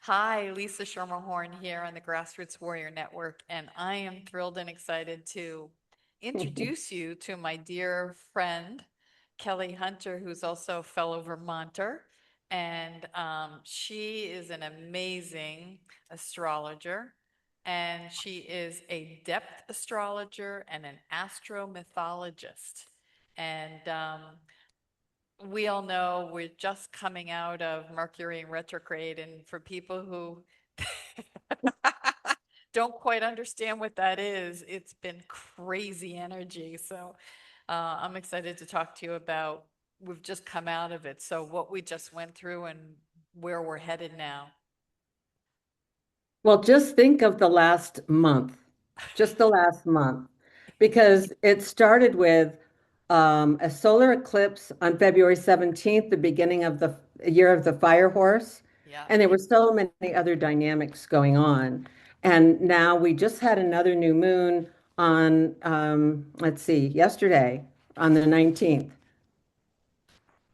Hi, Lisa Schermerhorn here on the Grassroots Warrior Network, and I am thrilled and excited to introduce you to my dear friend, Kelly Hunter, who's also a fellow Vermonter. And she is an amazing astrologer, and she is a depth astrologer and an astromythologist. And we all know we're just coming out of Mercury in retrograde, and for people who don't quite understand what that is, it's been crazy energy. So I'm excited to talk to you about we've just come out of it. So what we just went through and where we're headed now. Well, just think of the last month, just the last month, because it started with a solar eclipse on February 17th, the beginning of the year of the fire horse. Yeah. And there were so many other dynamics going on. And now we just had another new moon on, let's see, yesterday on the 19th.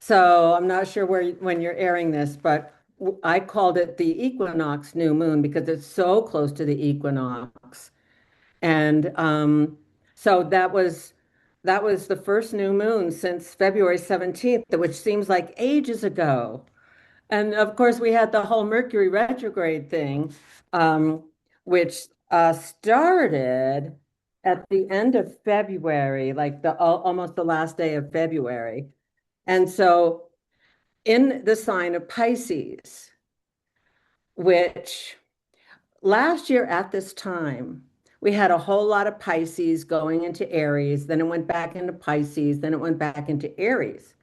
So I'm not sure when you're airing this, but I called it the equinox new moon because it's so close to the equinox. And so that was the first new moon since February 17th, which seems like ages ago. And of course, we had the whole Mercury retrograde thing, um, which started at the end of February, like almost the last day of February. And so in the sign of Pisces, which last year at this time, we had a whole lot of Pisces going into Aries, then it went back into Pisces, then it went back into Aries.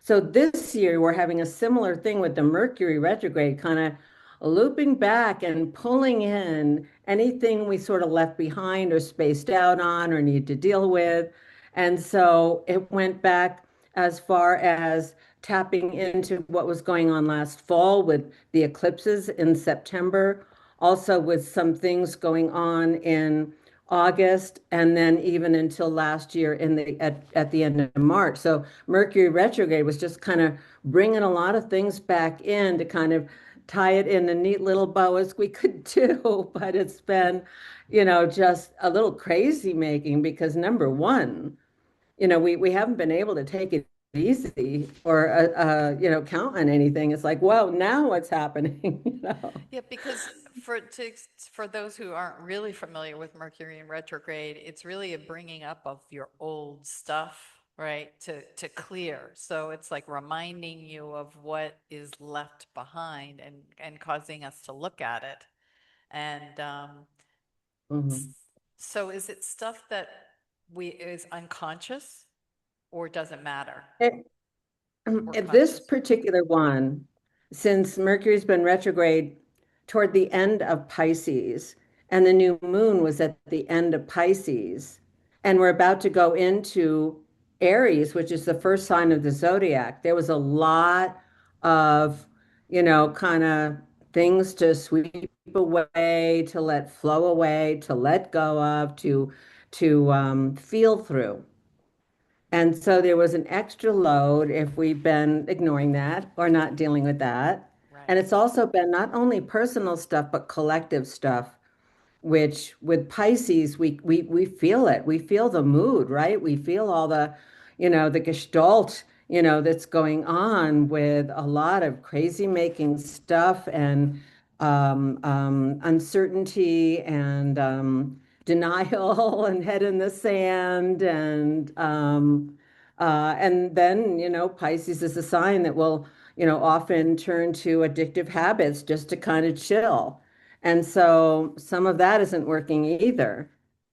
So this year we're having a similar thing with the Mercury retrograde, kind of looping back and pulling in anything we sort of left behind or spaced out on or need to deal with. And so it went back as far as tapping into what was going on last fall with the eclipses in September, also with some things going on in August, and then even until last year at the end of March. So Mercury retrograde was just kind of bringing a lot of things back in to kind of tie it in a neat little bow as we could do. But it's been, just a little crazy making because number one, we haven't been able to take it easy or count on anything. It's like, well, now what's happening? Yeah, because for those who aren't really familiar with Mercury in retrograde, it's really a bringing up of your old stuff, right? To clear. So it's like reminding you of what is left behind and causing us to look at it. And s- Mhm. so is it stuff that we is unconscious or doesn't matter or This conscious? particular one, since Mercury's been retrograde toward the end of Pisces, and the new moon was at the end of Pisces, and we're about to go into Aries, which is the first sign of the zodiac, there was a lot of, kind of things to sweep away, to let flow away, to let go of, to feel through. And so there was an extra load if we've been ignoring that or not dealing with that. And Right. it's also been not only personal stuff, but collective stuff, which with Pisces, we feel it. We feel the mood, right? We feel all the gestalt, that's going on with a lot of crazy making stuff and uncertainty and denial and head in the sand and then Pisces is a sign that will often turn to addictive habits just to kind of chill. And so some of that isn't working either.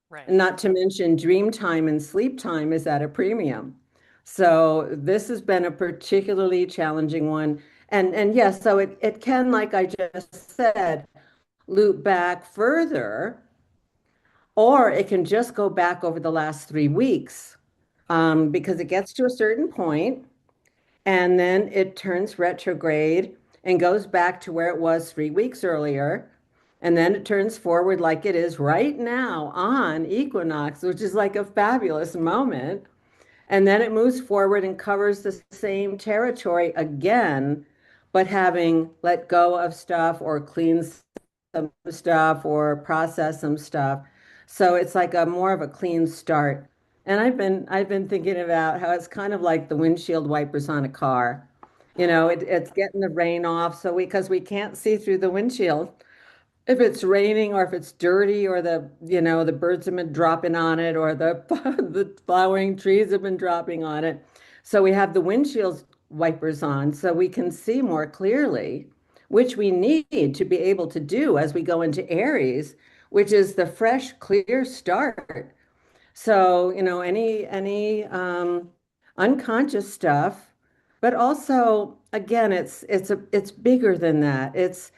Right. And not to mention dream time and sleep time is at a premium. So this has been a particularly challenging one. And yes, so it can, like I just said, loop back further, or it can just go back over the last 3 weeks because it gets to a certain point and then it turns retrograde and goes back to where it was 3 weeks earlier. And then it turns forward like it is right now on equinox, which is like a fabulous moment. And then it moves forward and covers the same territory again but having let go of stuff or clean some stuff or process some stuff. So it's like a more of a clean start. And I've been thinking about how it's kind of like the windshield wipers on a car. It's getting the rain off so because we can't see through the windshield if it's raining or if it's dirty or the birds have been dropping on it or the the flowering trees have been dropping on it. So we have the windshield wipers on so we can see more clearly, which we need to be able to do as we go into Aries, which is the fresh, clear start. So, any unconscious stuff, but also again, it's bigger than that. It's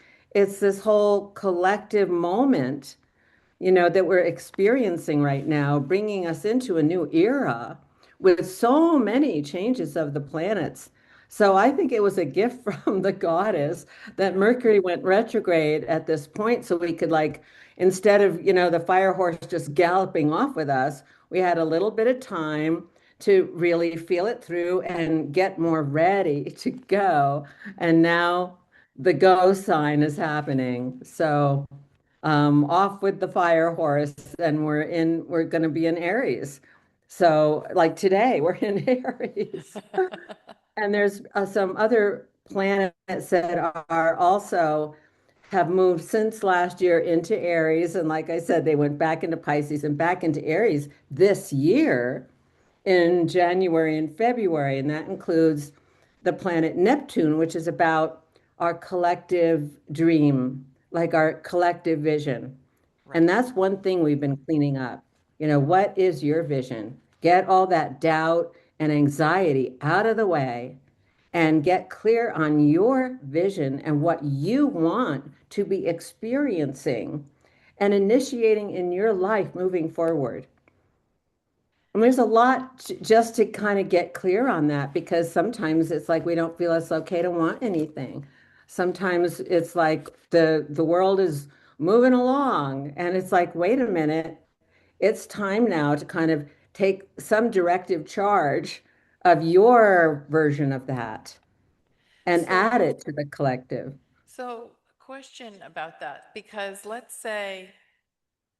this whole collective moment that we're experiencing right now, bringing us into a new era with so many changes of the planets. So I think it was a gift from the goddess that Yeah. Mercury went retrograde at this point, so we could like, instead of, the fire horse just galloping off with us, we had a little bit of time to really feel it through and get more ready to go. And now the go sign is happening. So off with the fire horse, and we're going to be in Aries. So like today we're in Aries, and there's some other planets that are also have moved since last year into Aries, and like I said, they went back into Pisces and back into Aries this year in January and February, and that includes the planet Neptune, which is about our collective dream, like our collective vision. And Right. that's one thing we've been cleaning up. What is your vision? Get all that doubt and anxiety out of the way and get clear on your vision and what you want to be experiencing and initiating in your life moving forward. And there's a lot just to kind of get clear on that because sometimes it's like we don't feel it's okay to want anything. Sometimes it's like the world is moving along and it's like, wait a minute, it's time now to kind of take some directive charge of your version of that and add So, it to the collective. so question about that, because let's say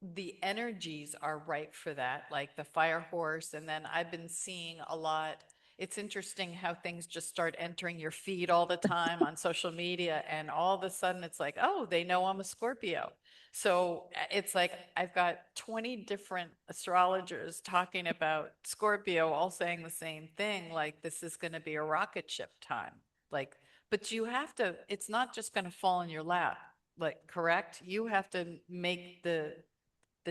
the energies are ripe for that, like the fire horse. And then I've been seeing a lot. It's interesting how things just start entering your feed all the time on social media. And all of a sudden it's like, oh, they know I'm a Scorpio. So it's like I've got 20 different astrologers talking about Scorpio, all saying the same thing. Like, this is going to be a rocket ship time. Like, but you have to, it's not just going to fall in your lap. Like, correct? You have to make the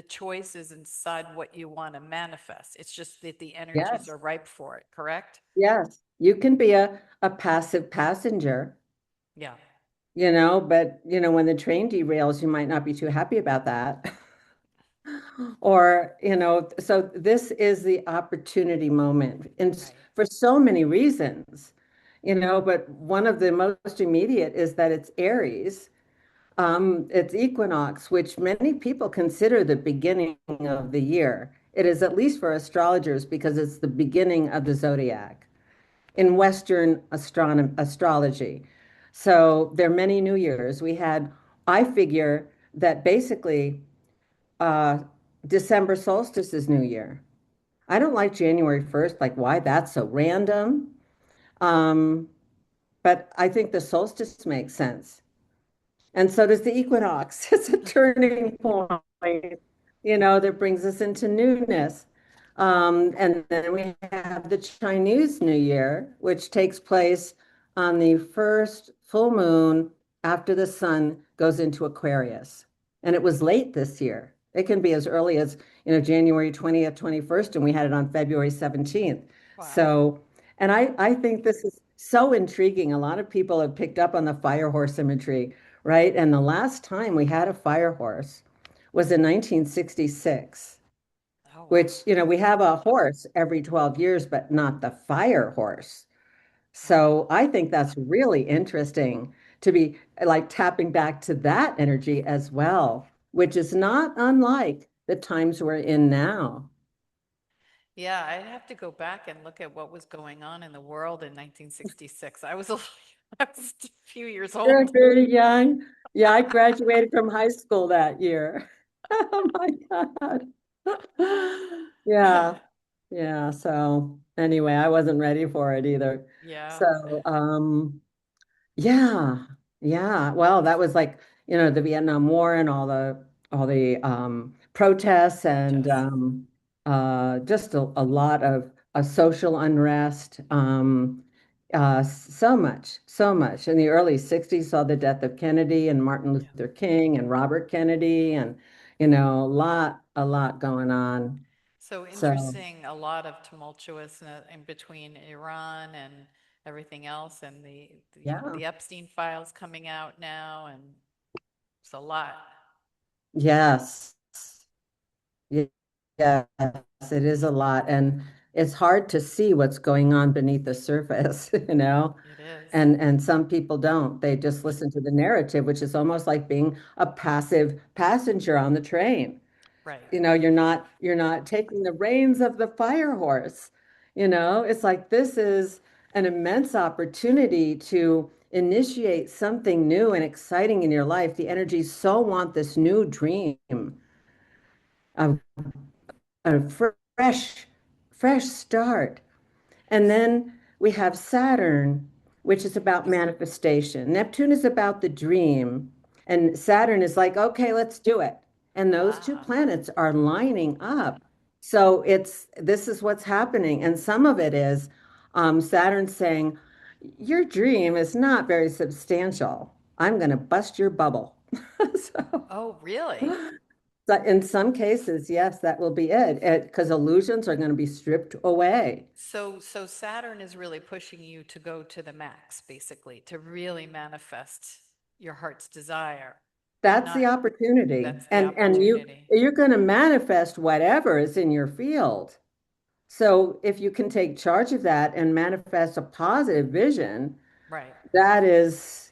choices and decide what you want to manifest. It's just that the energies Yes, are ripe for it, correct? yes. You can be a passive passenger. Yeah. But when the train derails, you might not be too happy about that. Or, so this is the opportunity moment and Right. for so many reasons, but one of the most immediate is that it's Aries. It's equinox, which many people consider the beginning of the year. It is at least for astrologers because it's the beginning of the zodiac in Western astrology. So there are many New Years. I figure that basically uh, December solstice is New Year. I don't like January 1st, like why that's so random. Um, but I think the solstice makes sense. And so does the equinox. It's a turning point, that brings us into newness. And then we have the Chinese New Year, which takes place on the first full moon after the sun goes into Aquarius. And it was late this year. It can be as early as, January 20th, 21st, and we had it on February 17th. Wow. So, and I think this is so intriguing. A lot of people have picked up on the fire horse imagery, right? And the last time we had a fire horse was in 1966, Oh, wow. which, we have a horse every 12 years, but not the fire horse. Wow. So I think that's really interesting to be like tapping back to that energy as well, which is not unlike the times we're in now. Yeah, I'd have to go back and look at what was going on in the world in 1966. I was alive. I was a few years You're old. very young. Yeah, I graduated from high school that year. Oh my God. Yeah, yeah. So anyway, I wasn't ready for it either. Yeah. So, yeah, yeah. Well, that was like, the Vietnam War and all the protests and Protests. just a lot of social unrest. So much, so much. In the early 60s, saw the death of Kennedy and Martin Yeah. Luther King and Robert Kennedy and a lot going on. So So interesting, a lot of tumultuous in between Iran and everything else, and yeah, the Epstein files coming out now, and it's a lot. yes. Ye- Yes, it is a lot. And it's hard to see what's going on beneath the surface, you know? It is. And some people don't. They just listen to the narrative, which is almost like being a passive passenger on the train. Right. You're not taking the reins of the fire horse. It's like this is an immense opportunity to initiate something new and exciting in your life. The energies so want this new dream of a fresh start. And then we have Saturn, which is about manifestation. Neptune is about the dream, and Saturn is like, okay, let's do it. And those two Ah. planets are lining up. So this is what's happening. And some of it is Saturn saying, your dream is not very substantial. I'm going to bust your bubble. So Oh, really? so in some cases, yes, that will be it, because illusions are going to be stripped away. So Saturn is really pushing you to go to the max, basically, to really manifest your heart's desire and That's the not, opportunity. that's the And opportunity. you're going to manifest whatever is in your field. So if you can take charge of that and manifest a positive vision, Right. that is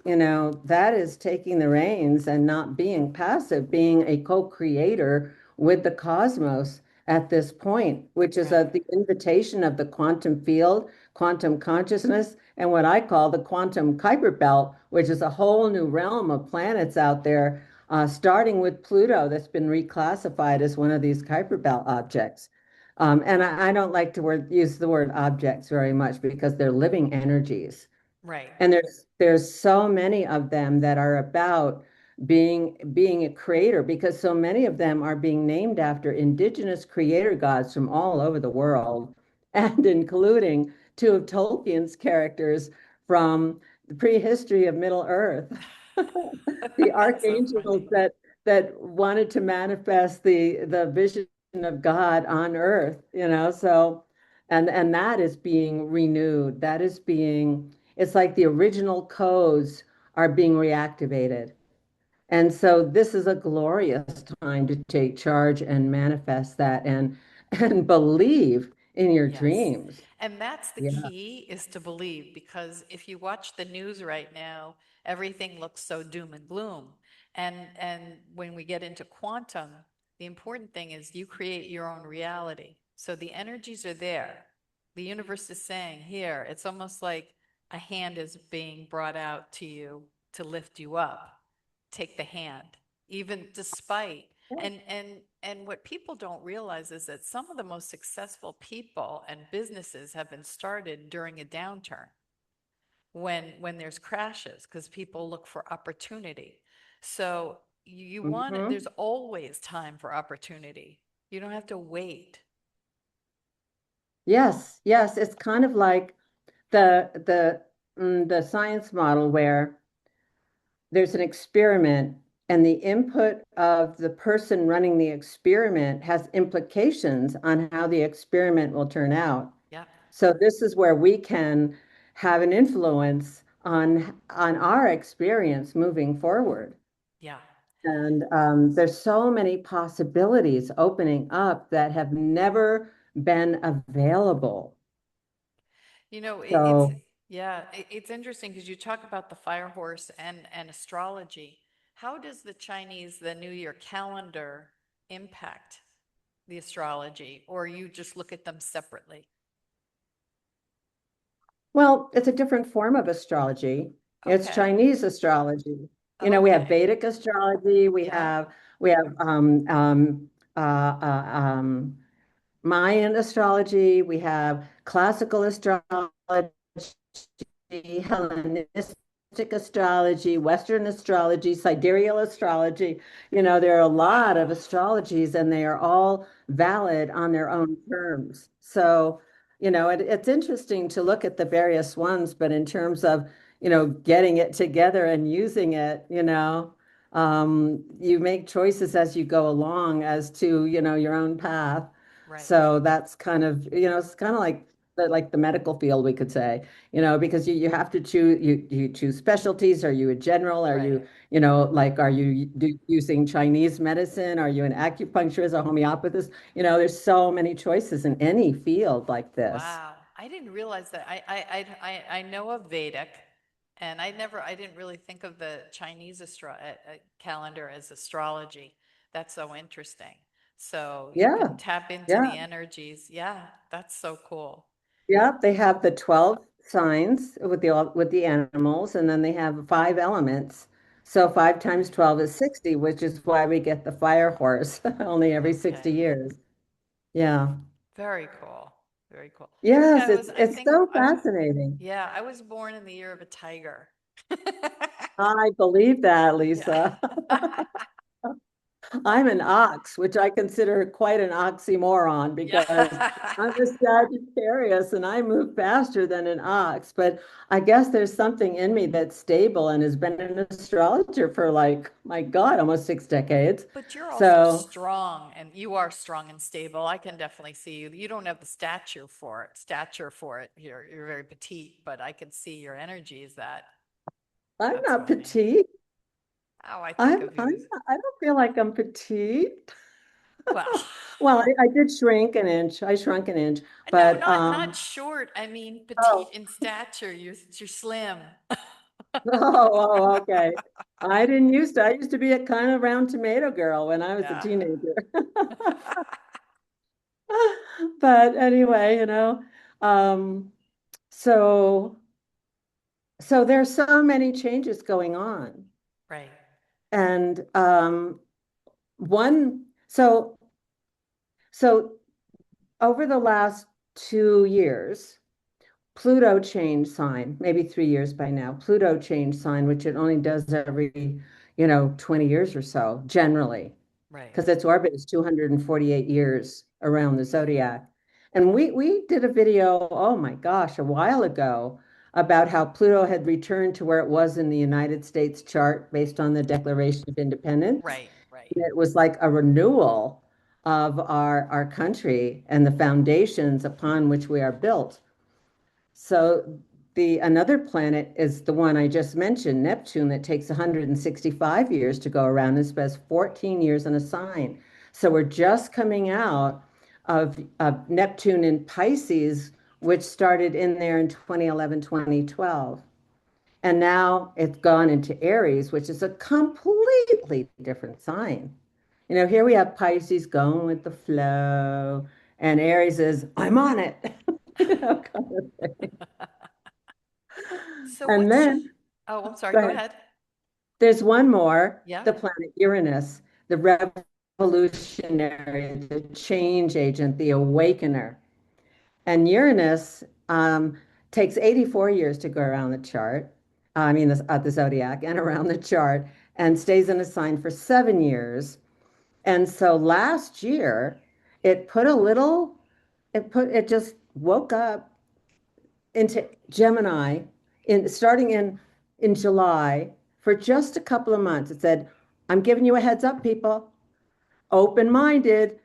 taking the reins and not being passive, being a co-creator with the cosmos at this point, which is Right. the invitation of the quantum field, quantum consciousness, and what I call the quantum Kuiper belt, which is a whole new realm of planets out there, starting with Pluto, that's been reclassified as one of these Kuiper belt objects. And I don't like to use the word objects very much because they're living energies. Right. And there's so many of them that are about being a creator, because so many of them are being named after indigenous creator gods from all over the world, and including two of Tolkien's characters from the prehistory of Middle Earth, the That's so funny. archangels that wanted to manifest the vision of God on Earth, so and that is being renewed. It's like the original codes are being reactivated. And so this is a glorious time to take charge and manifest that and believe in your Yes. dreams. And that's the Yeah. key, is to believe, because if you watch the news right now, everything looks so doom and gloom. And when we get into quantum, the important thing is you create your own reality. So the energies are there. The universe is saying, here, it's almost like a hand is being brought out to you to lift you up. Take the hand, even despite, and what people don't realize is that some of the most successful people and businesses have been started during a downturn, when there's crashes, because people look for opportunity. So you want, Hmm. there's always time for opportunity. You don't have to wait. Yes, yes. It's kind of like the science model where there's an experiment, and the input of the person running the experiment has implications on how the experiment will turn out. Yeah. So this is where we can have an influence on our experience moving forward. Yeah. And there's so many possibilities opening up that have never been available. It's, So, yeah, it's interesting because you talk about the fire horse and astrology. How does the New Year calendar impact the astrology, or you just look at them separately? well, it's a different form of astrology. It's Okay. Chinese astrology. You know, we have Okay. Vedic astrology, Yeah. we have Mayan astrology, we have classical astrology, Hellenistic astrology, Western astrology, sidereal astrology. You know, there are a lot of Wow. astrologies and they are all valid on their own terms. So, you know, it's interesting to look at the various ones, but in terms of, you know, getting it together and using it, you know, you make choices as you go along as to, you know, your own path. Right. So that's kind of, you know, it's kind of like the medical field, we could say, you know, because you have to choose, you choose specialties. Are you a general? Are Right. you, you know, like, are you using Chinese medicine? Are you an acupuncturist, a homeopathist? You know, there's so many choices in any field like this. Wow. I didn't realize that. I know of Vedic, and I didn't really think of the Chinese calendar as astrology. That's so interesting. So you Yeah. can tap into Yeah. the energies. Yeah, that's so cool. Yeah. They have the 12 signs with the animals, and then they have five elements. So five times Right. 12 is 60, which is why we get the fire horse only every 60 Okay. years. Yeah. Very cool. Very cool. Yeah, Yes, I it's think so fascinating. yeah, I was born in the year of a tiger. I believe that, Yeah. Lisa. I'm an ox, which I consider quite an oxymoron Yeah. because I'm a Sagittarius and I move faster than an ox. But I guess there's something in me that's stable and has been an astrologer for like, my God, almost 6 decades. But you're also So strong and you are strong and stable. I can definitely see you. You don't have the stature for it. You're very petite, but I can see your energy is that. I'm That's not funny. petite. Oh, I think of you as I don't feel like I'm petite. well, Well, I did shrink an inch. I shrunk an inch, no, but not short. I mean petite oh, in stature. You're slim. okay. I used to be a kind of round tomato girl when I was a Yeah. teenager. But anyway, you know, um, so there's so many changes going on. Right. And one so so over the last 2 years, Pluto changed sign, maybe 3 years by now. Pluto changed sign, which it only does every, you know, 20 years or so, generally, Right. because its orbit is 248 years around the zodiac. And we did a video, oh my gosh, a while ago about how Pluto had returned to where it was in the United States chart based on the Declaration of Independence. Right. Right. And it was like a renewal of our country and the foundations upon which we are built. So the another planet is the one I just mentioned, Neptune, that takes 165 years to go around and spends 14 years in a sign. So we're just coming out of Neptune in Pisces, which started in there in 2011, 2012. And now it's gone into Aries, which is a completely different sign. You know, here we have Pisces going with the flow, and Aries is, I'm on it. You know, kind of thing. So And which then, oh, I'm sorry, go go ahead. ahead. There's one more, Yeah. the planet Uranus, the revolutionary, the change agent, the awakener. And Uranus takes 84 years to go around the chart, I mean, the zodiac, and around the chart, and stays in a sign for 7 years. And so last year, it put a little, it just woke up into Gemini starting in July for just a couple of months. It said, I'm giving you a heads up, people. Open-minded,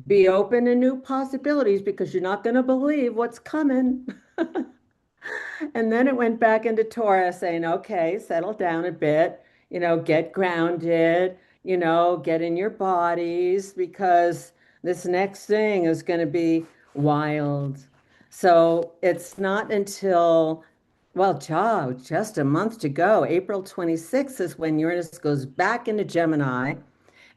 be open to new possibilities because you're not going to believe what's coming. And then it went back into Taurus saying, okay, settle down a bit, you know, get grounded, you know, get in your bodies because this next thing is going to be wild. So it's not until, well, just a month to go. April 26th is when Uranus goes back into Gemini.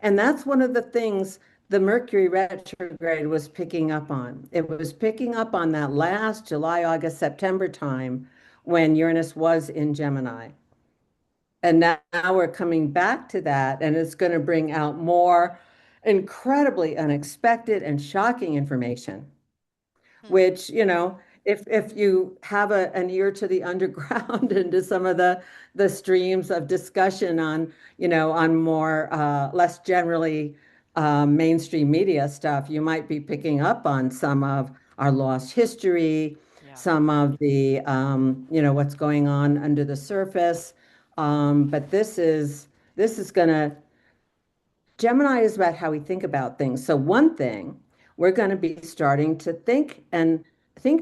And that's one of the things the Mercury retrograde was picking up on. It was picking up on that last July, August, September time when Uranus was in Gemini. And now we're coming back to that, and it's going to bring out more incredibly unexpected and shocking information, Hmm. which, if you have an ear to the underground and to some of the streams of discussion on, on more less generally mainstream media stuff, you might be picking up on some of our lost history, Yeah. some of the what's going on under the surface. But this is gonna Gemini is about how we think about things. So one thing, we're going to be starting to think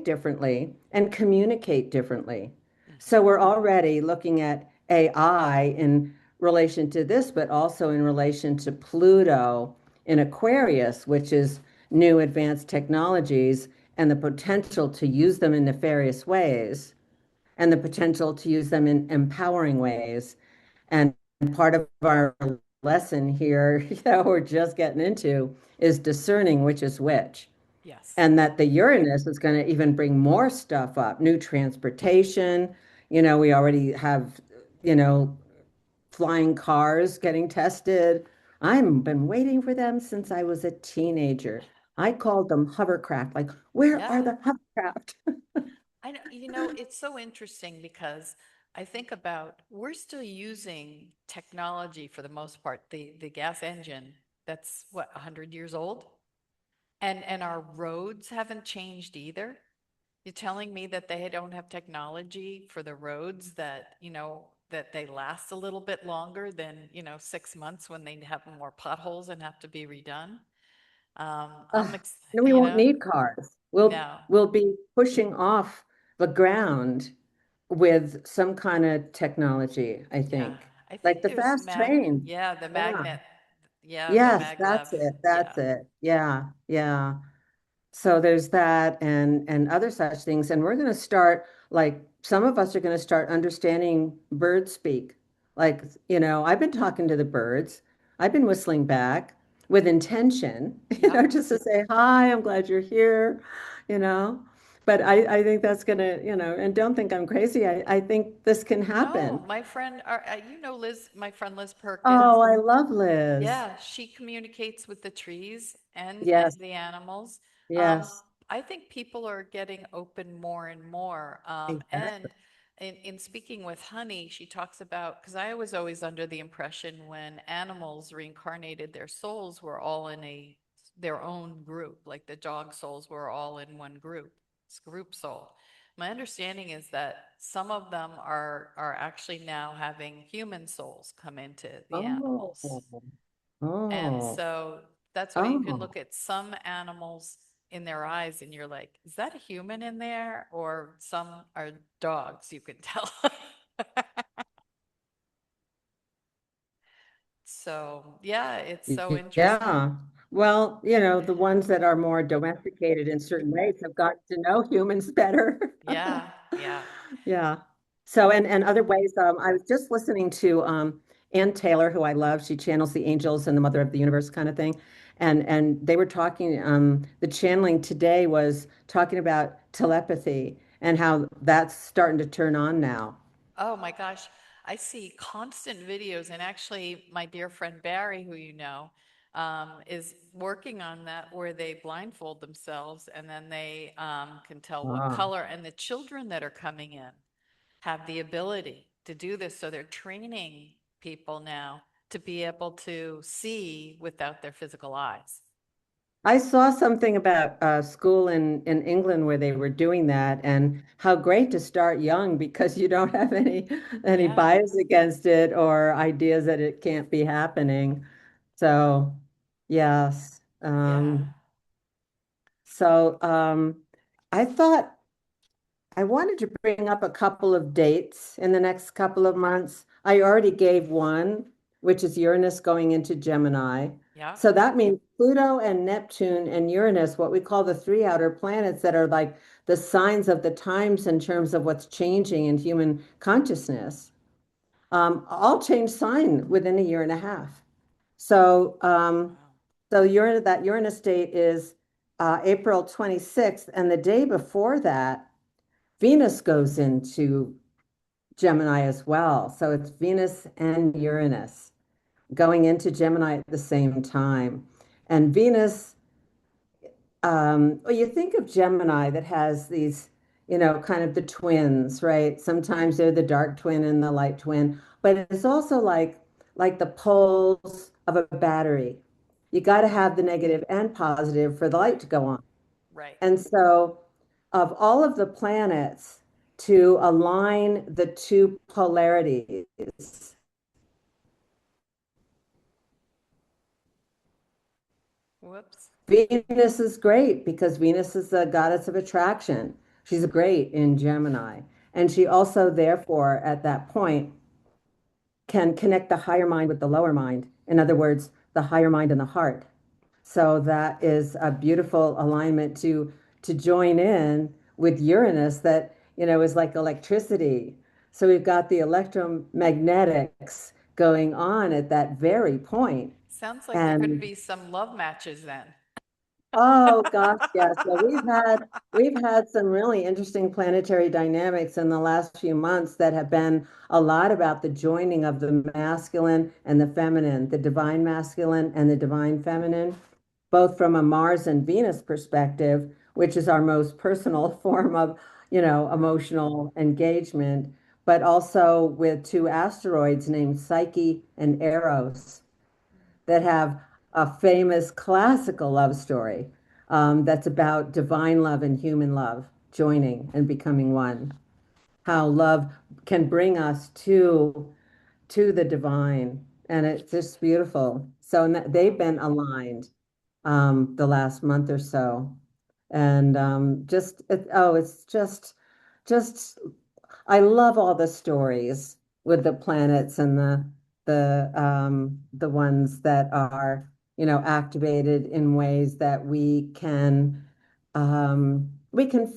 differently and communicate differently. So Hmm. we're already looking at AI in relation to this, but also in relation to Pluto in Aquarius, which is new advanced technologies and the potential to use them in nefarious ways and the potential to use them in empowering ways. And part of our lesson here, we're just getting into is discerning which is which. Yes. And that the Uranus is going to even bring more stuff up, new transportation. We already have, you know, flying cars getting tested. I've been waiting for them since I was a teenager. I called them hovercraft. Like, where are Yeah. the hovercraft? I know, it's so interesting because I think about we're still using technology for the most part, the gas engine that's what, 100 years old? And our roads haven't changed either. You're telling me that they don't have technology for the roads that, that they last a little bit longer than, 6 months when they have more potholes and have to be redone. Ugh, no, we won't need cars. We'll no, we'll be pushing off the ground with some kind of technology, I yeah. think. I Like think the there's fast train. yeah, the Yeah. magnet. Yeah, the Yes, maglev. that's it. Yeah. That's it. Yeah. Yeah. So there's that and other such things. And we're going to start, like, some of us are going to start understanding bird speak. Like, I've been talking to the birds. I've been whistling back with intention, Yep. just to say, hi, I'm glad you're here, you know. But I think that's going to, and don't think I'm crazy. I think this can No, happen. my friend, Liz, my friend Liz Oh, Perkins. I love Liz. Yeah, she communicates with the trees and Yes, the animals. Um, yes, I think people are getting open more and more. exactly. And in speaking with Honey, she talks about, because I was always under the impression when animals reincarnated, their souls were all in their own group, like the dog souls were all in one group. It's group soul. My understanding is that some of them are actually now having human souls come into the Oh, animals. And oh, so that's why you can oh. look at some animals in their eyes and you're like, is that a human in there? Or some are dogs, you can tell. So, yeah, it's so interesting. Yeah. Well, the ones that are more domesticated in certain ways have gotten to know humans better. Yeah, yeah. Yeah. So, and other ways, I was just listening to Ann Taylor, who I love. She channels the angels and the mother of the universe kind of thing. And they were talking, the channeling today was talking about telepathy and how that's starting to turn on now. Oh my gosh. I see constant videos, and actually, my dear friend Barry, who you know, is working on that where they blindfold themselves and then they can tell what Ah. color. And the children that are coming in have the ability to do this. So they're training people now to be able to see without their physical eyes. I saw something about a school in England where they were doing that, and how great to start young because you don't have any Yeah, bias against it or ideas that it can't be happening. So, yes. yeah, I thought I wanted to bring up a couple of dates in the next couple of months. I already gave one, which is Uranus going into Gemini. yeah. So that means Pluto and Neptune and Uranus, what we call the three outer planets that are like the signs of the times in terms of what's changing in human consciousness, all change sign within a year and a half. So, Wow. that Uranus date is April 26th, and the day before that, Venus goes into Gemini as well. So it's Venus and Uranus going into Gemini at the same time. And Venus, well, you think of Gemini that has these, kind of the twins, right? Sometimes they're the dark twin and the light twin, but it's also like the poles of a battery. You got to have the negative and positive for the light to go on. Right. And so, of all of the planets to align the two polarities, Whoops. Venus is great because Venus is the goddess of attraction. She's great in Gemini. And she also, therefore, at that point, can connect the higher mind with the lower mind. In other words, the higher mind and the heart. So that is a beautiful alignment to join in with Uranus that, is like electricity. So we've got the electromagnetics going on at that very point. Sounds like there could And be some love matches then. oh gosh, yes. Well, we've had some really interesting planetary dynamics in the last few months that have been a lot about the joining of the masculine and the feminine, the divine masculine and the divine feminine, both from a Mars and Venus perspective, which is our most personal form of, emotional engagement, but also with two asteroids named Psyche and Eros that have a famous classical love story that's about divine love and human love joining and becoming one. How love can bring us to the divine, and it's just beautiful. So they've Wow. been aligned the last month or so, and it's just I love all the stories with the planets and the ones that are, activated in ways that we can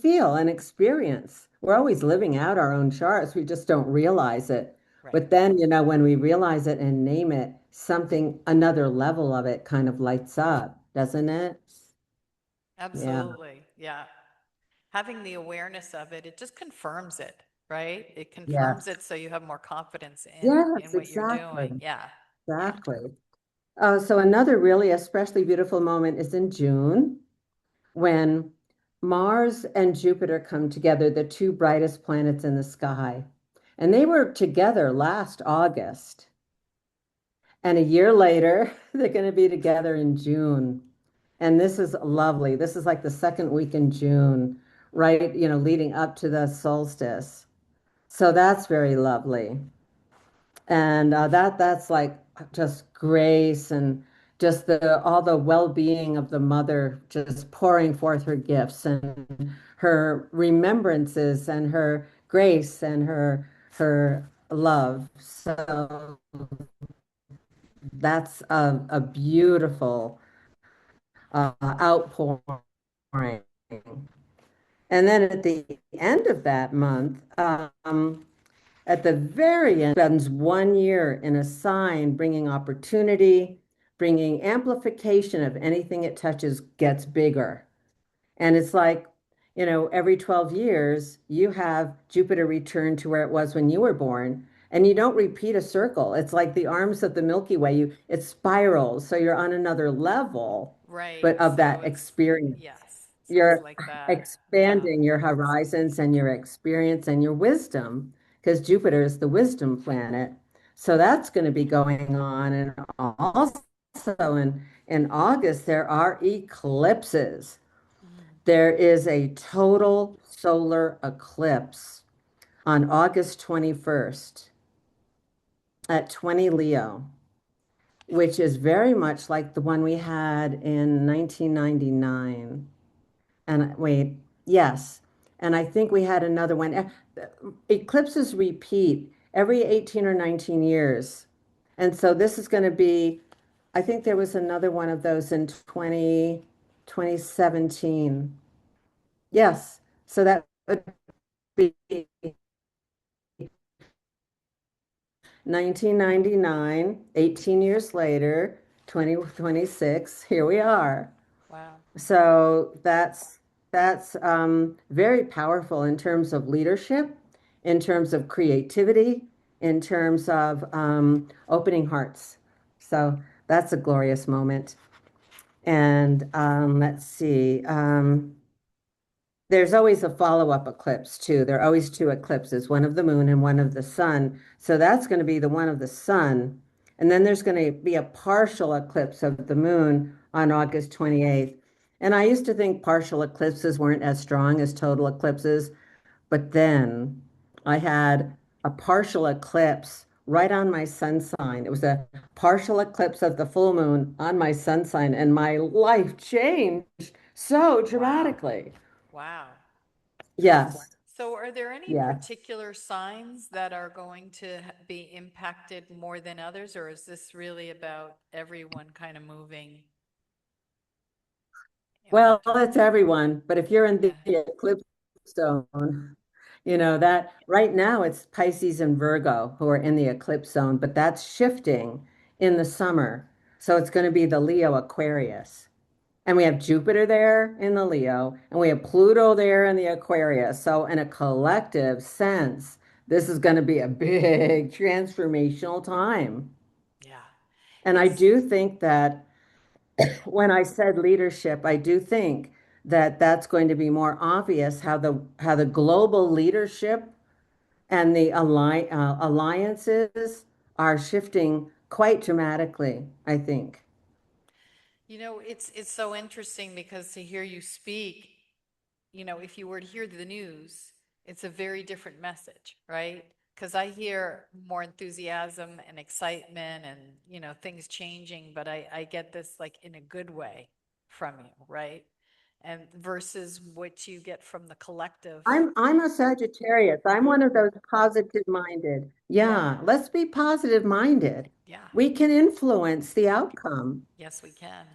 feel and experience. We're always living out our own charts. We just don't realize it. Right. But then, when we realize it and name it, something, another level of it kind of lights up, doesn't it? Yeah. Absolutely. Yeah. Having the awareness of it, it just confirms it, right? It confirms Yes. it so you have more confidence in Yes, what you're doing. exactly. Yeah. Yeah. Exactly. So another really especially beautiful moment is in June when Mars and Jupiter come together, the two brightest planets in the sky. And they were together last August. And a year later, they're going to be together in June. And this is lovely. This is like the second week in June, right? Leading up to the solstice. So that's very lovely. And that's like just grace and just the all the well-being of the mother just pouring forth her gifts and her remembrances and her grace and her love. So that's a beautiful outpouring. And then at the end of that month, at the very end, spends 1 year in a sign, bringing opportunity, bringing amplification of anything it touches gets bigger. And it's like, every 12 years, you have Jupiter return to where it was when you were born. And you don't repeat a circle. It's like the arms of the Milky Way. It spirals. So you're on another level, Right. but of So that it's, experience. yes, sounds You're like that. Yeah. expanding your horizons and your experience and your wisdom because Jupiter is the wisdom planet. So that's going to be going on. And also in August, there are eclipses. Mm. There is a total solar eclipse on August 21st at 20 Leo, which is very much like the one we had in 1999. And wait, yes. And I think we had another one. Eclipses repeat every 18 or 19 years. And so this is going to be, I think there was another one of those in 2017. Yes. So that would be 1999, 18 years later, 2026. Here we are. Wow. So that's very powerful in terms of leadership in terms of creativity, in terms of opening hearts. So that's a glorious moment. And let's see. There's always a follow-up eclipse too. There are always two eclipses, one of the moon and one of the sun. So that's going to be the one of the sun. And then there's going to be a partial eclipse of the moon on August 28th. And I used to think partial eclipses weren't as strong as total eclipses, but then I had a partial eclipse right on my sun sign. It was a partial eclipse of the full moon on my sun sign, and my life changed so Wow. dramatically. Wow. Yes, So are there any yes. particular signs that are going to be impacted more than others, or is this really about everyone kind of moving in one Well, direction? it's everyone, but if you're in Yeah. the eclipse zone, you know that right now it's Pisces and Virgo who are in the eclipse zone, but that's shifting in the summer. So it's going to be the Leo Aquarius. And we have Jupiter there in the Leo, and we have Pluto there in the Aquarius. So, in a collective sense, this is going to be a big transformational time. Yeah. And I It's, do think that when I said leadership, I do think that that's going to be more obvious how the global leadership and the alliances are shifting quite dramatically, I think. it's so interesting because to hear you speak, if you were to hear the news, it's a very different message, right? Because I hear more enthusiasm and excitement and, things changing, but I get this like in a good way from you, right? And versus what you get from the collective. I'm a Sagittarius. I'm one of those positive minded. Yeah, Yeah, let's be positive minded. yeah. We can influence the outcome. Yes, we can.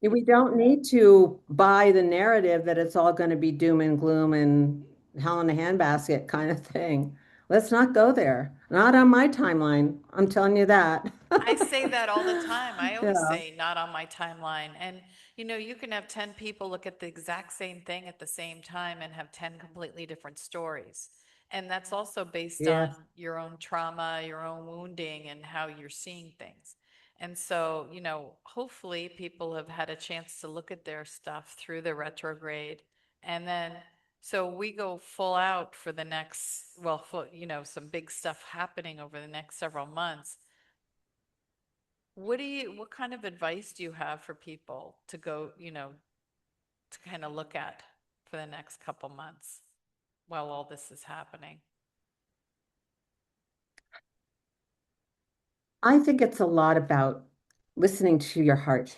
We don't need to buy the narrative that it's all going to be doom and gloom and hell in a handbasket kind of thing. Let's not go there. Not on my timeline. I'm telling you that. I say that all the time. I always Yeah. say not on my timeline. And you can have 10 people look at the exact same thing at the same time and have 10 completely different stories. And that's also based on Yes. your own trauma, your own wounding, and how you're seeing things. And so, hopefully people have had a chance to look at their stuff through the retrograde. And then, so we go full out for the next, well, some big stuff happening over the next several months. What kind of advice do you have for people to go, to kind of look at for the next couple months while all this is happening? I think it's a lot about listening to your heart.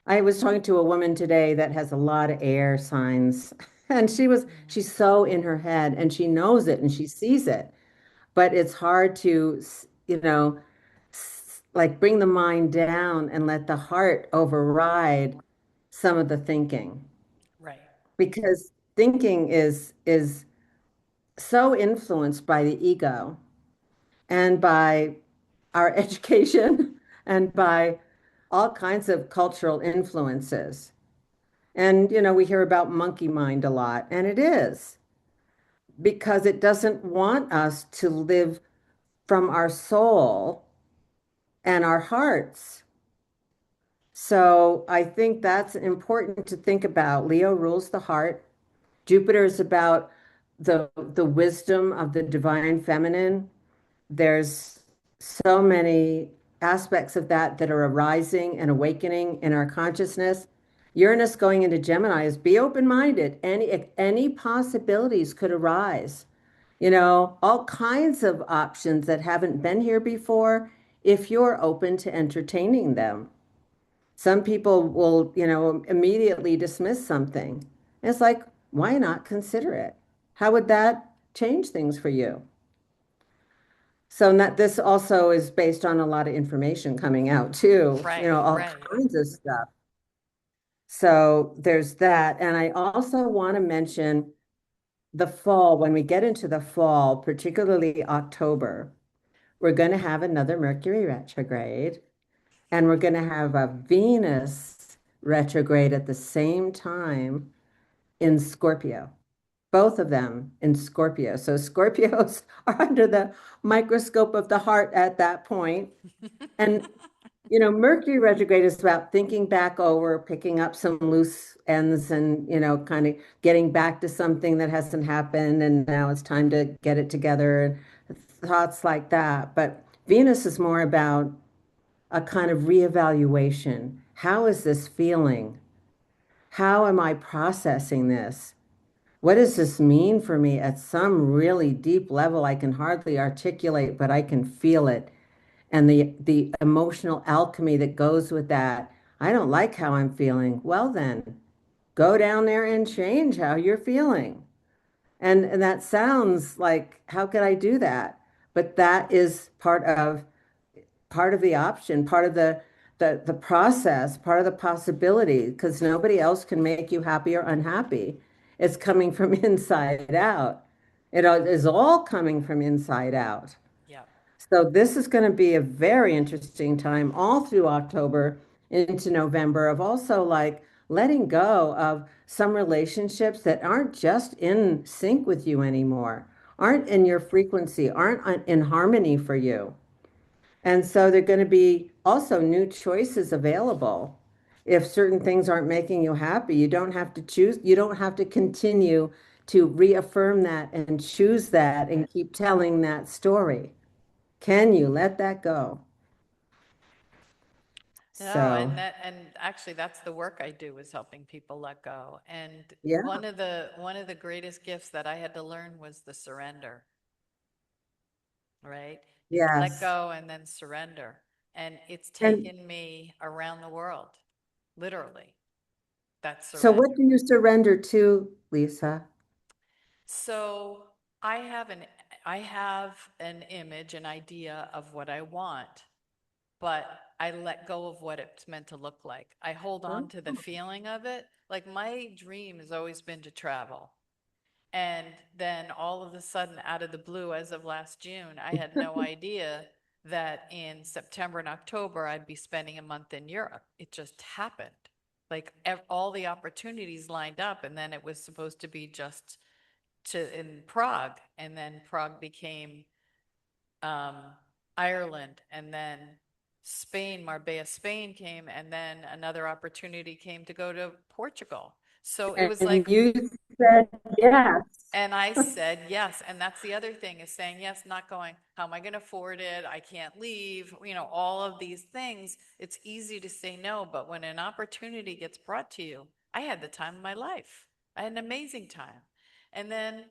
I was talking to a woman today that has a lot of air signs, and Mm. she's so in her head and she knows it and she sees it, but it's hard to, like bring the mind down and let the heart override some of the thinking Right. because thinking is so influenced by the ego and by our education and by all kinds of cultural influences. And, we hear about monkey mind a lot, and it is because it doesn't want us to live from our soul and our hearts. So I think that's important to think about. Leo rules the heart. Jupiter is about the wisdom of the divine feminine. There's so many aspects of that that are arising and awakening in our consciousness. Uranus going into Gemini is be open-minded. Any possibilities could arise. All kinds of options that haven't been here before if you're open to entertaining them. Some people will, immediately dismiss something. It's like, why not consider it? How would that change things for you? So that this also is based on a lot of information coming out too, Right, all right. kinds of stuff. So there's that. And I also want to mention the fall, when we get into the fall, particularly October, we're going to have another Mercury retrograde and we're going to have a Venus retrograde at the same time in Scorpio. both of them in Scorpio. So Scorpios are under the microscope of the heart at that point. And Mercury retrograde is about thinking back over, picking up some loose ends and, kind of getting back to something that hasn't happened. And now it's time to get it together and thoughts like that. But Venus is more about a kind of reevaluation. How is this feeling? How am I processing this? What does this mean for me at some really deep level I can hardly articulate, but I can feel it? And the emotional alchemy that goes with that. I don't like how I'm feeling. Well, then go down there and change how you're feeling. And that sounds like, how could I do that? But that is part of the option, part of the process, part of the possibility, because nobody else can make you happy or unhappy. It's coming from inside out. Is all coming from inside out. Yeah. So this is going to be a very interesting time all through October into November of also like letting go of some relationships that aren't just in sync with you anymore, aren't in your frequency, aren't in harmony for you. And so there are going to be also new choices available. If certain things aren't making you happy, you don't have to choose, you don't have to continue to reaffirm that and choose that and keep telling that story. Can you let that go? No, So, and actually that's the work I do is helping people let go. And yeah, one of the greatest gifts that I had to learn was the surrender, right? It's let yes. go and then surrender. And it's And taken me around the world, literally, that so, what surrender. do you surrender to, Lisa? So I have an I have an image, an idea of what I want, but I let go of what it's meant to look like. I hold on Oh, to the feeling of it. Like my dream has always been to travel. And then all of a sudden, out of the blue, as of last June, I had no idea that in September and October, I'd be spending a month in Europe. It just happened. Like all the opportunities lined up, and then it was supposed to be just to in Prague, and then Prague became um, Ireland, and then Spain, Marbella, Spain came, and then another opportunity came to go to Portugal. So it was and like, you said yes. and I said yes. And that's the other thing is saying yes, not going, how am I going to afford it? I can't leave. All of these things. It's easy to say no, but when an opportunity gets brought to you, I had the time of my life. I had an amazing time. And then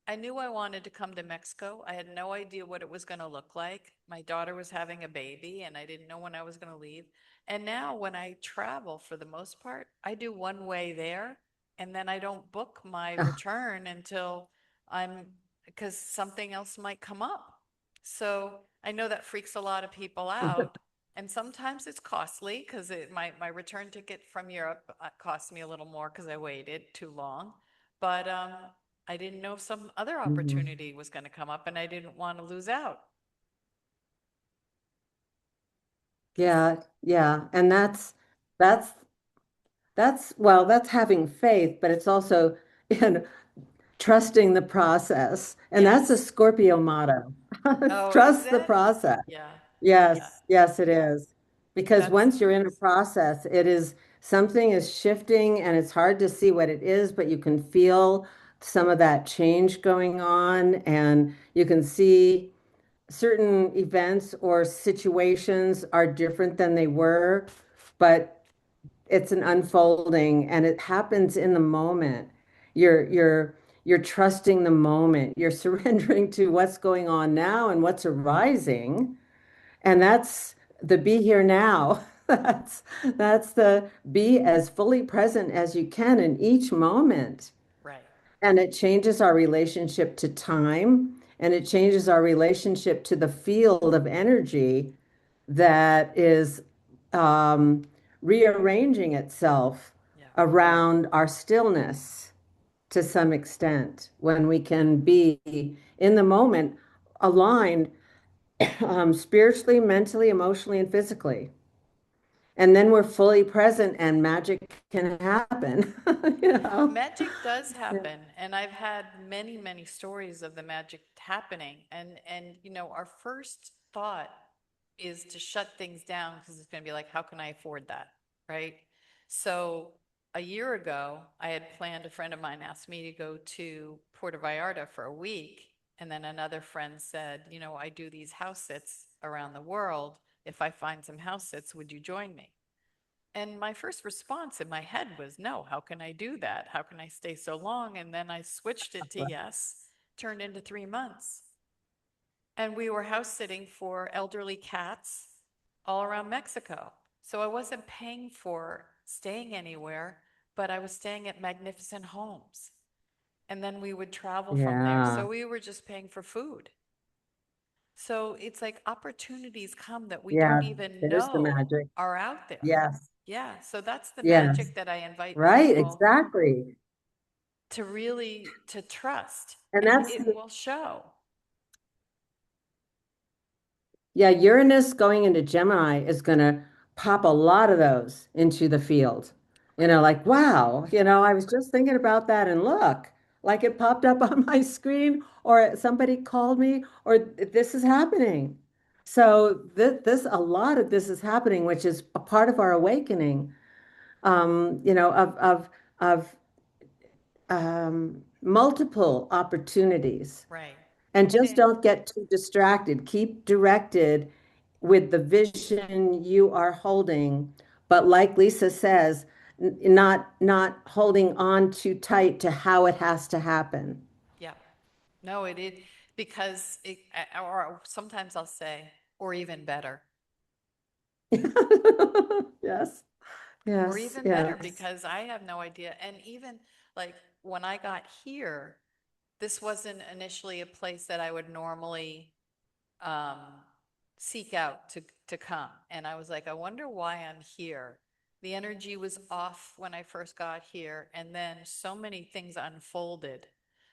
I knew I wanted to come to Mexico. I had no idea what it was going to look like. My daughter was having a baby, and I didn't know when I was going to leave. And now, when I travel, for the most part, I do one way there, and then I don't book my Ah, return until I'm because something else might come up. So I know that freaks a lot of people out. And sometimes it's costly because my return ticket from Europe cost me a little more because I waited too long. But I didn't know some other mhm. opportunity was going to come up and I didn't want to lose out. Yeah, yeah. And that's that's having faith, but it's also you know, trusting the process. And that's a Yes. Scorpio motto. Oh, is Trust the it? process. Yeah. Yeah. Yes, yes, it is. Because That's once you're in a process, it is something is shifting and it's hard to see what it is, but you can feel some of that change going on and you can see certain events or situations are different than they were, but it's an unfolding and it happens in the moment. You're trusting the moment. You're surrendering to what's going on now and what's arising. And that's the be here now. That's the be as fully present as you can in each moment. right. And it changes our relationship to time and it changes our relationship to the field of energy that is um, rearranging itself Yeah. around our stillness to some extent when we can be in the moment aligned spiritually, mentally, emotionally, and physically. and then we're fully present and magic can happen, you know? Magic does Yeah. happen, and I've had many, many stories of the magic happening. And our first thought is to shut things down because it's going to be like, how can I afford that? Right? So a year ago, I had planned, a friend of mine asked me to go to Puerto Vallarta for a week. And then another friend said, I do these house sits around the world. If I find some house sits, would you join me? And my first response in my head was, no, how can I do that? How can I stay so long? And then I switched it to yes, turned into 3 months. And we were house sitting for elderly cats all around Mexico. So I wasn't paying for staying anywhere, but I was staying at magnificent homes. And then we would travel from there. So Yeah. we were just paying for food. So it's like opportunities come that we Yeah. don't even There's the know magic. are out there. Yes. Yeah. So that's the Yes. magic that I invite Right. people Exactly. to really to trust, And and that's, it will show. yeah, Uranus going into Gemini is going to pop a lot of those into the field. Like, wow, I was just thinking about that and look, like it popped up on my screen or somebody called me or this is happening. So a lot of this is happening, which is a part of our awakening, of multiple opportunities. Right. And And just don't get too distracted. Keep directed with the vision you are holding. But like Lisa says, not holding on too tight to how it has to happen. yeah, no, it because or sometimes I'll say, or even better, Yes, or yes, even better, yes. because I have no idea. And even like when I got here, this wasn't initially a place that I would normally um, seek out to come. And I was like, I wonder why I'm here. The energy was off when I first got here, and then so many things unfolded.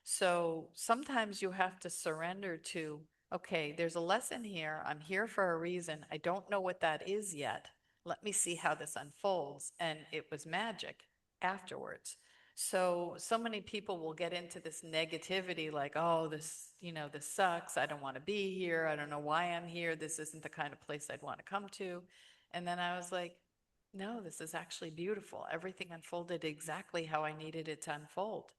So sometimes you have to surrender to, okay, there's a lesson here. I'm here for a reason. I don't know what that is yet. Let me see how this unfolds. And it was magic afterwards. So many people will get into this negativity like, oh, this sucks. I don't want to be here. I don't know why I'm here. This isn't the kind of place I'd want to come to. And then I was like, no, this is actually beautiful. Everything unfolded exactly how I needed it to unfold.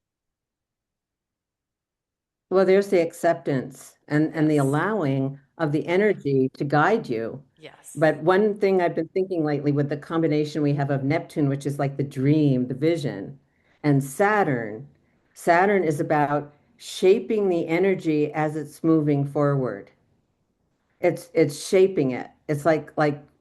Well, there's the acceptance and the Yes. allowing of the energy to guide you. Yes. But one thing I've been thinking lately with the combination we have of Neptune, which is like the dream, the vision, and Saturn, Saturn is about shaping the energy as it's moving forward. It's shaping it. It's like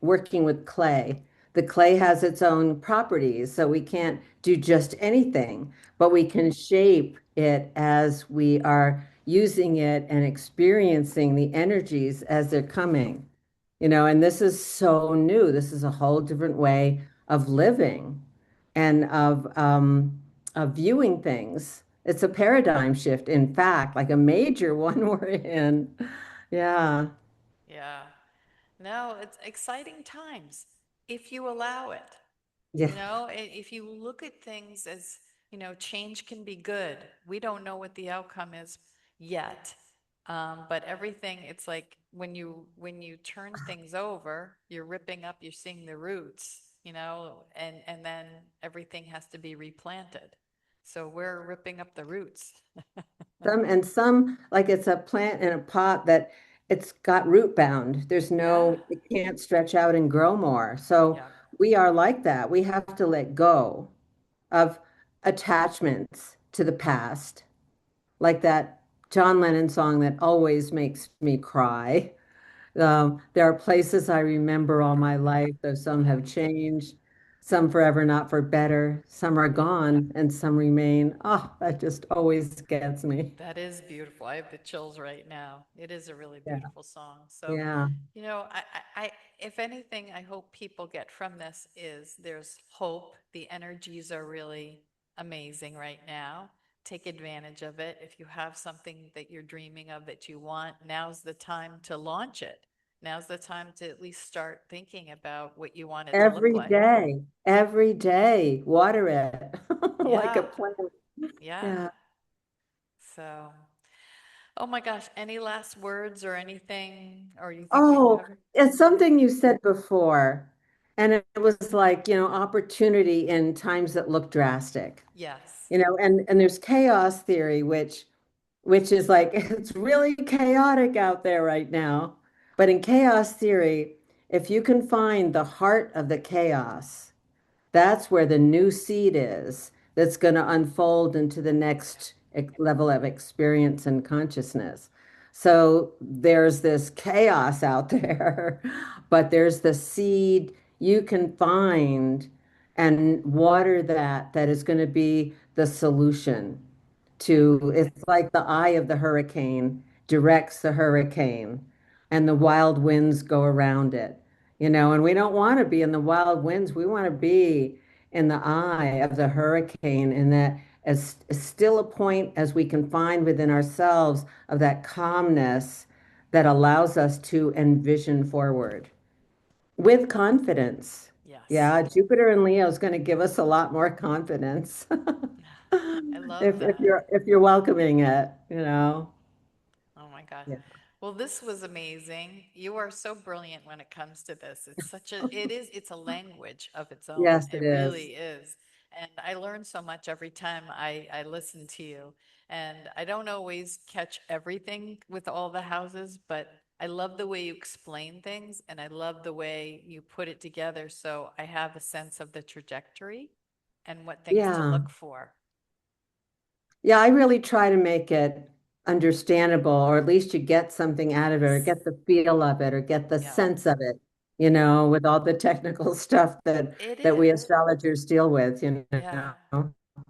working with clay. The clay has its own properties, so we can't do just anything, but we can shape it as we are using it and experiencing the energies as they're coming. And this is so new. This is a whole different way of living and of viewing things. It's a paradigm shift, in fact, like a major one we're in. Yeah. Yeah. No, it's exciting times if you allow it. Yeah. If you look at things as, change can be good. We don't know what the outcome is yet. But everything, it's like when you turn things over, you're ripping up, you're seeing the roots, and then everything has to be replanted. So we're ripping up the roots. Some like it's a plant in a pot that it's got root bound. Yeah. It can't stretch out and grow more. So Yeah. we are like that. We have to let go of attachments to the past, like that John Lennon song that always makes me cry. There are places I remember all my life, though some Yeah. have changed, some forever, not for better, some are gone, and some remain. Oh, that just always gets me. That is beautiful. I have the chills right now. It is a really Yeah, beautiful song. So, yeah. if anything, I hope people get from this is there's hope. The energies are really amazing right now. Take advantage of it. If you have something that you're dreaming of that you want, now's the time to launch it. now's the time to at least start thinking about what you want it to look like. Every day, water it like a Yeah, plant. yeah. Yeah. So, oh my gosh, any last words or anything, or you think we Oh, covered? it's something you said before, and it was like, opportunity in times that look drastic. Yes. And there's chaos theory, which is like it's really chaotic out there right now. But in chaos theory, if you can find the heart of the chaos, that's where the new seed is that's going to unfold into the next level of experience and consciousness. So there's this chaos out there, but there's the seed you can find and water that is going to be the solution to, it's like the eye of the hurricane directs the hurricane and the wild winds go around it, and we don't want to be in the wild winds. We want to be in the eye of the hurricane, and that as still a point as we can find within ourselves of that calmness that allows us to envision forward with confidence. Yes. Yeah, Jupiter and Leo is going to give us a lot more confidence. I love If that. you're welcoming it. Oh my gosh. Yeah. Well, this was amazing. You are so brilliant when it comes to this. It's a language of its own. Yes, it It is. really is. And I learn so much every time I listen to you. And I don't always catch everything with all the houses, but I love the way you explain things and I love the way you put it together. So I have a sense of the trajectory and what things to Yeah. look for. Yeah, I really try to make it understandable, or at least you get something out of it, or Yes. get the feel of it, or get the Yep. sense of it, with all the technical stuff that It that we is. astrologers deal with. Yeah.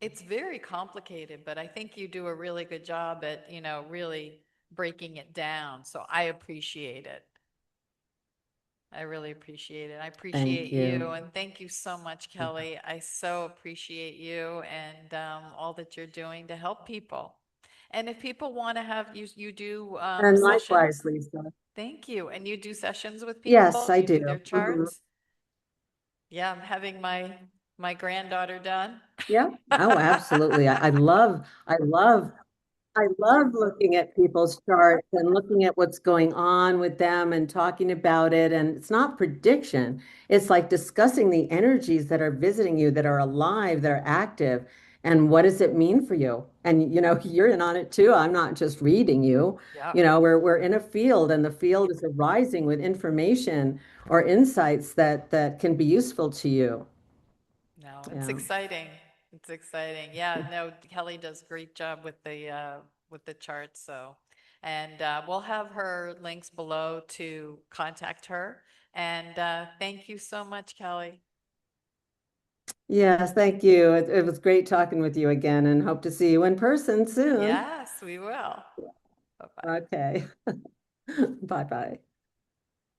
It's very complicated, but I think you do a really good job at, really breaking it down. So I appreciate it. I really appreciate it. I Thank appreciate you. you. And thank you so much, Kelly. I so appreciate you and all that you're doing to help people. And if people want to have you do And likewise, sessions, Lisa. thank you. And you do sessions with Yes, people, I you do. do their Mhm. charts. Yeah, I'm having my granddaughter done. Yeah. Oh, absolutely. I love looking at people's charts and looking at what's going on with them and talking about it. And it's not prediction. It's like discussing the energies that are visiting you, that are alive, that are active, and what does it mean for you? And you're in on it too. I'm not just reading you. Yeah. We're in a field, and the field is arising with information or insights that can be useful to you. No, it's Yeah. exciting. It's exciting. Yeah, no, Kelly does a great job with the charts. So, and we'll have her links below to contact her. And thank you so much, Kelly. Yes, thank you. It was great talking with you again, and hope to see you in person soon. Yes, we will. Bye bye. Okay. Bye bye.